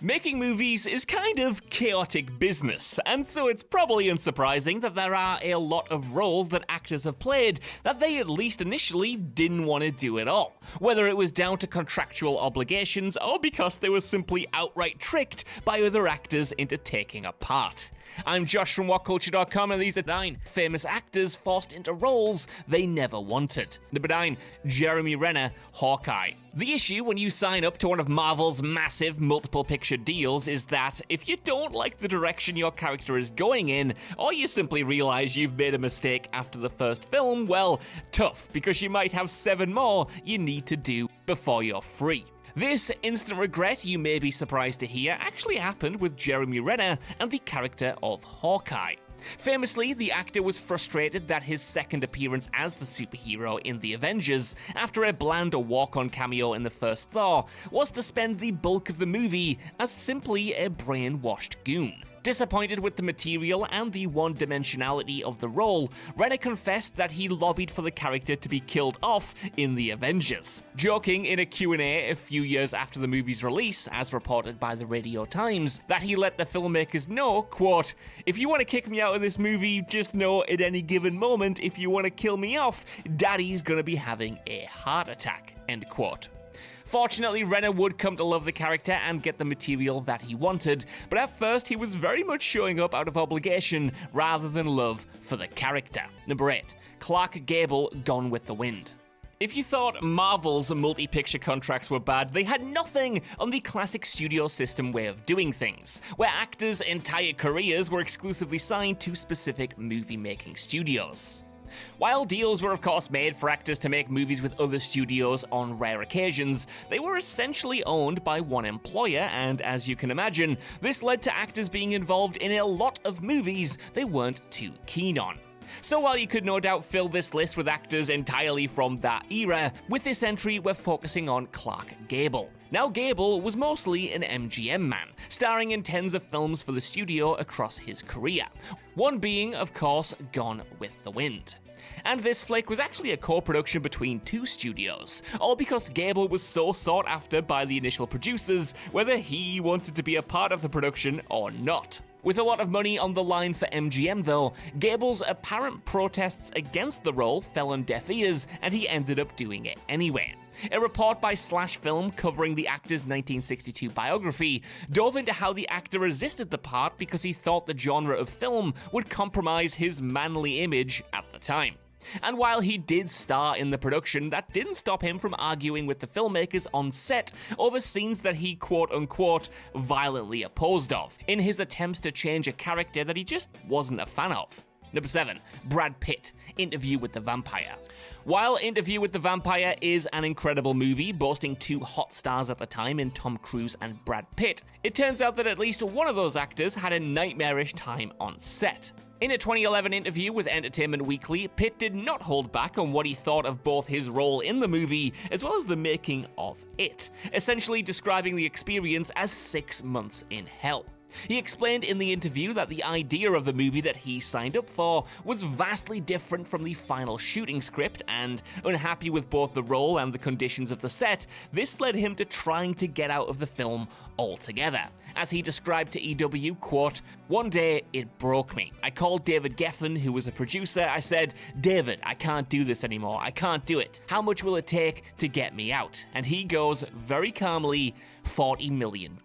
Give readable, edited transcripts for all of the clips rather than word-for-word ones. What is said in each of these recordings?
Making movies is kind of chaotic business, and so it's probably unsurprising that there are a lot of roles that actors have played that they at least initially didn't want to do at all, whether it was down to contractual obligations or because they were simply outright tricked by other actors into taking a part. I'm Josh from Whatculture.com, and these are 9 famous actors forced into roles they never wanted. Number 9, Jeremy Renner, Hawkeye. The issue when you sign up to one of Marvel's massive multiple picture deals is that if you don't like the direction your character is going in, or you simply realize you've made a mistake after the first film, well, tough, because you might have 7 more you need to do before you're free. This instant regret, you may be surprised to hear, actually happened with Jeremy Renner and the character of Hawkeye. Famously, the actor was frustrated that his second appearance as the superhero in The Avengers, after a bland walk-on cameo in the first Thor, was to spend the bulk of the movie as simply a brainwashed goon. Disappointed with the material and the one-dimensionality of the role, Renner confessed that he lobbied for the character to be killed off in The Avengers, joking in a Q&A a few years after the movie's release, as reported by the Radio Times, that he let the filmmakers know, quote, "If you want to kick me out of this movie, just know at any given moment, if you want to kill me off, Daddy's gonna be having a heart attack," end quote. Fortunately, Renner would come to love the character and get the material that he wanted, but at first he was very much showing up out of obligation rather than love for the character. Number 8, Clark Gable, Gone with the Wind. If you thought Marvel's multi-picture contracts were bad, they had nothing on the classic studio system way of doing things, where actors' entire careers were exclusively signed to specific movie-making studios. While deals were of course made for actors to make movies with other studios on rare occasions, they were essentially owned by one employer, and as you can imagine, this led to actors being involved in a lot of movies they weren't too keen on. So while you could no doubt fill this list with actors entirely from that era, with this entry we're focusing on Clark Gable. Now, Gable was mostly an MGM man, starring in tens of films for the studio across his career, one being, of course, Gone with the Wind. And this flick was actually a co-production between 2 studios, all because Gable was so sought after by the initial producers, whether he wanted to be a part of the production or not. With a lot of money on the line for MGM though, Gable's apparent protests against the role fell on deaf ears, and he ended up doing it anyway. A report by Slash Film covering the actor's 1962 biography dove into how the actor resisted the part because he thought the genre of film would compromise his manly image at the time. And while he did star in the production, that didn't stop him from arguing with the filmmakers on set over scenes that he quote-unquote violently opposed of, in his attempts to change a character that he just wasn't a fan of. Number 7, Brad Pitt, Interview with the Vampire. While Interview with the Vampire is an incredible movie, boasting 2 hot stars at the time in Tom Cruise and Brad Pitt, it turns out that at least one of those actors had a nightmarish time on set. In a 2011 interview with Entertainment Weekly, Pitt did not hold back on what he thought of both his role in the movie as well as the making of it, essentially describing the experience as 6 months in hell. He explained in the interview that the idea of the movie that he signed up for was vastly different from the final shooting script, and unhappy with both the role and the conditions of the set, this led him to trying to get out of the film altogether. As he described to EW, quote, "One day it broke me. I called David Geffen, who was a producer. I said, 'David, I can't do this anymore. I can't do it. How much will it take to get me out?' And he goes very calmly, $40 million,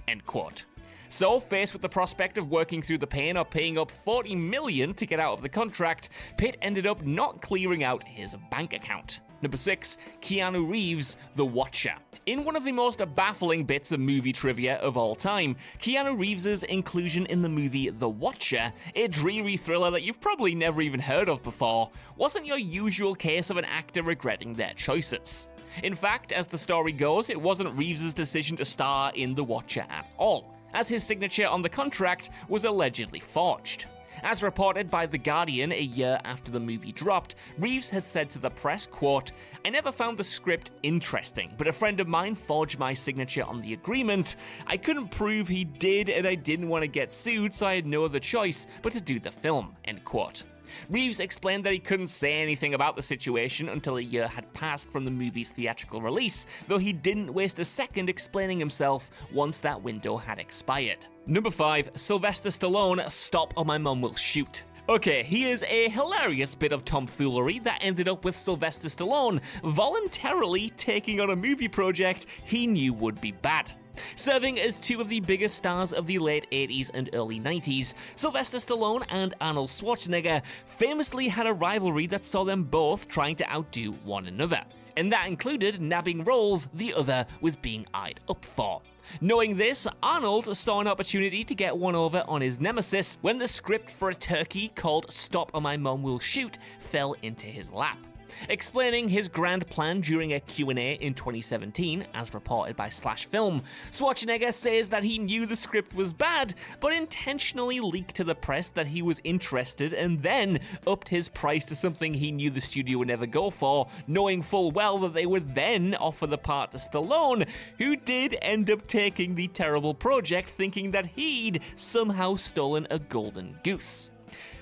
end quote. So, faced with the prospect of working through the pain or paying up $40 million to get out of the contract, Pitt ended up not clearing out his bank account. Number 6, Keanu Reeves, The Watcher. In one of the most baffling bits of movie trivia of all time, Keanu Reeves' inclusion in the movie The Watcher, a dreary thriller that you've probably never even heard of before, wasn't your usual case of an actor regretting their choices. In fact, as the story goes, it wasn't Reeves' decision to star in The Watcher at all, as his signature on the contract was allegedly forged. As reported by The Guardian a year after the movie dropped, Reeves had said to the press, quote, "I never found the script interesting, but a friend of mine forged my signature on the agreement. I couldn't prove he did, and I didn't want to get sued, so I had no other choice but to do the film," end quote. Reeves explained that he couldn't say anything about the situation until a year had passed from the movie's theatrical release, though he didn't waste a second explaining himself once that window had expired. Number 5. Sylvester Stallone, Stop or My Mum Will Shoot. Okay, here's a hilarious bit of tomfoolery that ended up with Sylvester Stallone voluntarily taking on a movie project he knew would be bad. Serving as two of the biggest stars of the late 80s and early 90s, Sylvester Stallone and Arnold Schwarzenegger famously had a rivalry that saw them both trying to outdo one another, and that included nabbing roles the other was being eyed up for. Knowing this, Arnold saw an opportunity to get one over on his nemesis when the script for a turkey called Stop or My Mum Will Shoot fell into his lap. Explaining his grand plan during a Q&A in 2017, as reported by Slash Film, Schwarzenegger says that he knew the script was bad, but intentionally leaked to the press that he was interested and then upped his price to something he knew the studio would never go for, knowing full well that they would then offer the part to Stallone, who did end up taking the terrible project thinking that he'd somehow stolen a golden goose.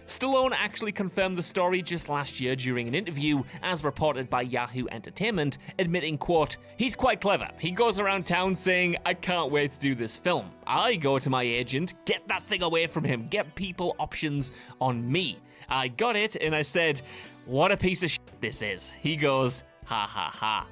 Stallone actually confirmed the story just last year during an interview, as reported by Yahoo Entertainment, admitting, quote, "He's quite clever. He goes around town saying, I can't wait to do this film. I go to my agent, get that thing away from him, get people options on me. I got it, and I said, what a piece of shit this is. He goes, ha ha ha."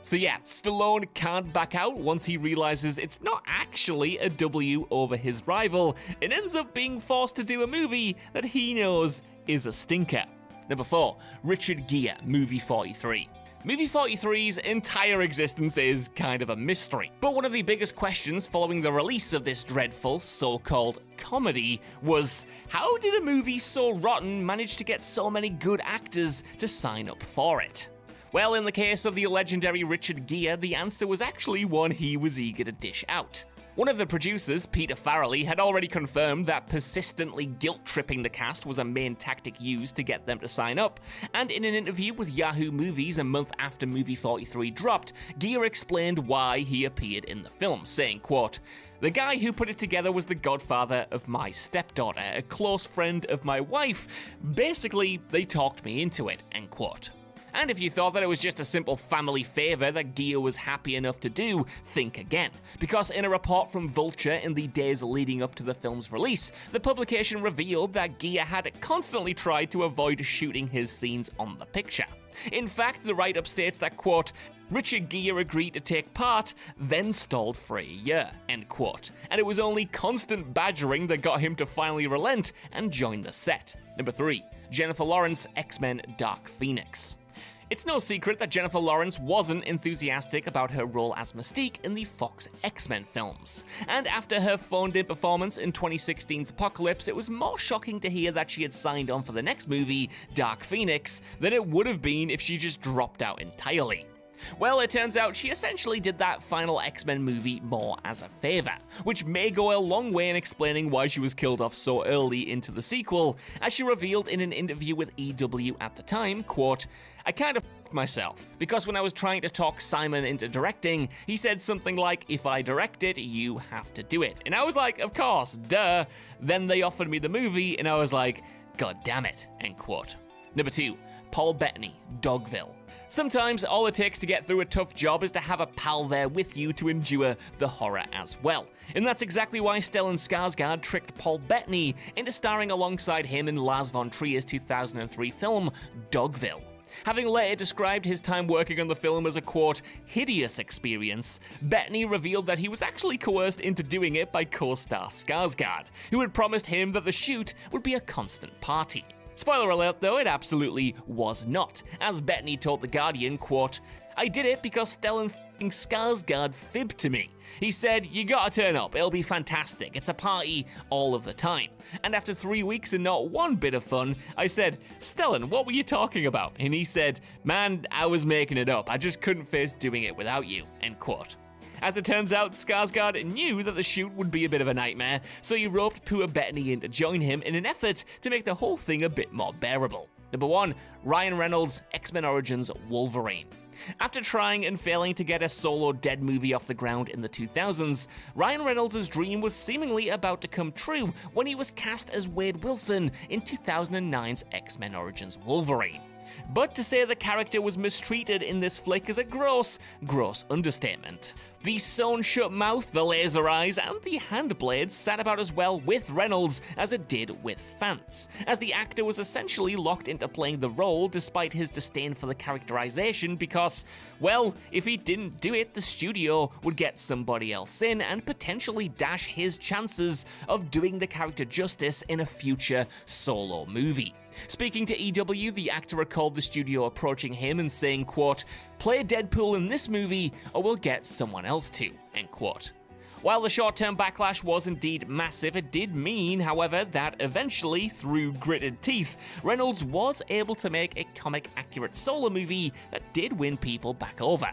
So yeah, Stallone can't back out once he realizes it's not actually a W over his rival, and ends up being forced to do a movie that he knows is a stinker. Number 4, Richard Gere, Movie 43. Movie 43's entire existence is kind of a mystery, but one of the biggest questions following the release of this dreadful so-called comedy was, how did a movie so rotten manage to get so many good actors to sign up for it? Well, in the case of the legendary Richard Gere, the answer was actually one he was eager to dish out. One of the producers, Peter Farrelly, had already confirmed that persistently guilt-tripping the cast was a main tactic used to get them to sign up, and in an interview with Yahoo Movies a month after Movie 43 dropped, Gere explained why he appeared in the film, saying, quote, "The guy who put it together was the godfather of my stepdaughter, a close friend of my wife. Basically, they talked me into it," end quote. And if you thought that it was just a simple family favour that Gere was happy enough to do, think again. Because in a report from Vulture in the days leading up to the film's release, the publication revealed that Gere had constantly tried to avoid shooting his scenes on the picture. In fact, the write-up states that, quote, "Richard Gere agreed to take part, then stalled for a year," end quote. And it was only constant badgering that got him to finally relent and join the set. Number 3, Jennifer Lawrence, X-Men Dark Phoenix. It's no secret that Jennifer Lawrence wasn't enthusiastic about her role as Mystique in the Fox X-Men films. And after her phoned-in performance in 2016's Apocalypse, it was more shocking to hear that she had signed on for the next movie, Dark Phoenix, than it would have been if she just dropped out entirely. Well, it turns out she essentially did that final X-Men movie more as a favour, which may go a long way in explaining why she was killed off so early into the sequel, as she revealed in an interview with EW at the time, quote, "I kind of f***ed myself, because when I was trying to talk Simon into directing, he said something like, 'If I direct it, you have to do it.' And I was like, of course, duh. Then they offered me the movie, and I was like, God damn it," end quote. Number 2, Paul Bettany, Dogville. Sometimes all it takes to get through a tough job is to have a pal there with you to endure the horror as well. And that's exactly why Stellan Skarsgård tricked Paul Bettany into starring alongside him in Lars von Trier's 2003 film, Dogville. Having later described his time working on the film as a, quote, "hideous experience," Bettany revealed that he was actually coerced into doing it by co-star Skarsgård, who had promised him that the shoot would be a constant party. Spoiler alert though, it absolutely was not, as Bettany told The Guardian, quote, "I did it because Stellan Skarsgård fibbed to me. He said, 'You gotta turn up, it'll be fantastic, it's a party all of the time.' And after 3 weeks and not one bit of fun, I said, 'Stellan, what were you talking about?' And he said, 'Man, I was making it up, I just couldn't face doing it without you," end quote. As it turns out, Skarsgård knew that the shoot would be a bit of a nightmare, so he roped poor Bettany in to join him in an effort to make the whole thing a bit more bearable. Number 1, Ryan Reynolds, X-Men Origins Wolverine. After trying and failing to get a solo Dead movie off the ground in the 2000s, Ryan Reynolds' dream was seemingly about to come true when he was cast as Wade Wilson in 2009's X-Men Origins Wolverine. But to say the character was mistreated in this flick is a gross understatement. The sewn-shut mouth, the laser eyes, and the hand blades sat about as well with Reynolds as it did with Fantz, as the actor was essentially locked into playing the role despite his disdain for the characterization because, well, if he didn't do it, the studio would get somebody else in and potentially dash his chances of doing the character justice in a future solo movie. Speaking to EW, the actor recalled the studio approaching him and saying, quote, "Play Deadpool in this movie or we'll get someone else to," end quote. While the short-term backlash was indeed massive, it did mean, however, that eventually, through gritted teeth, Reynolds was able to make a comic-accurate solo movie that did win people back over.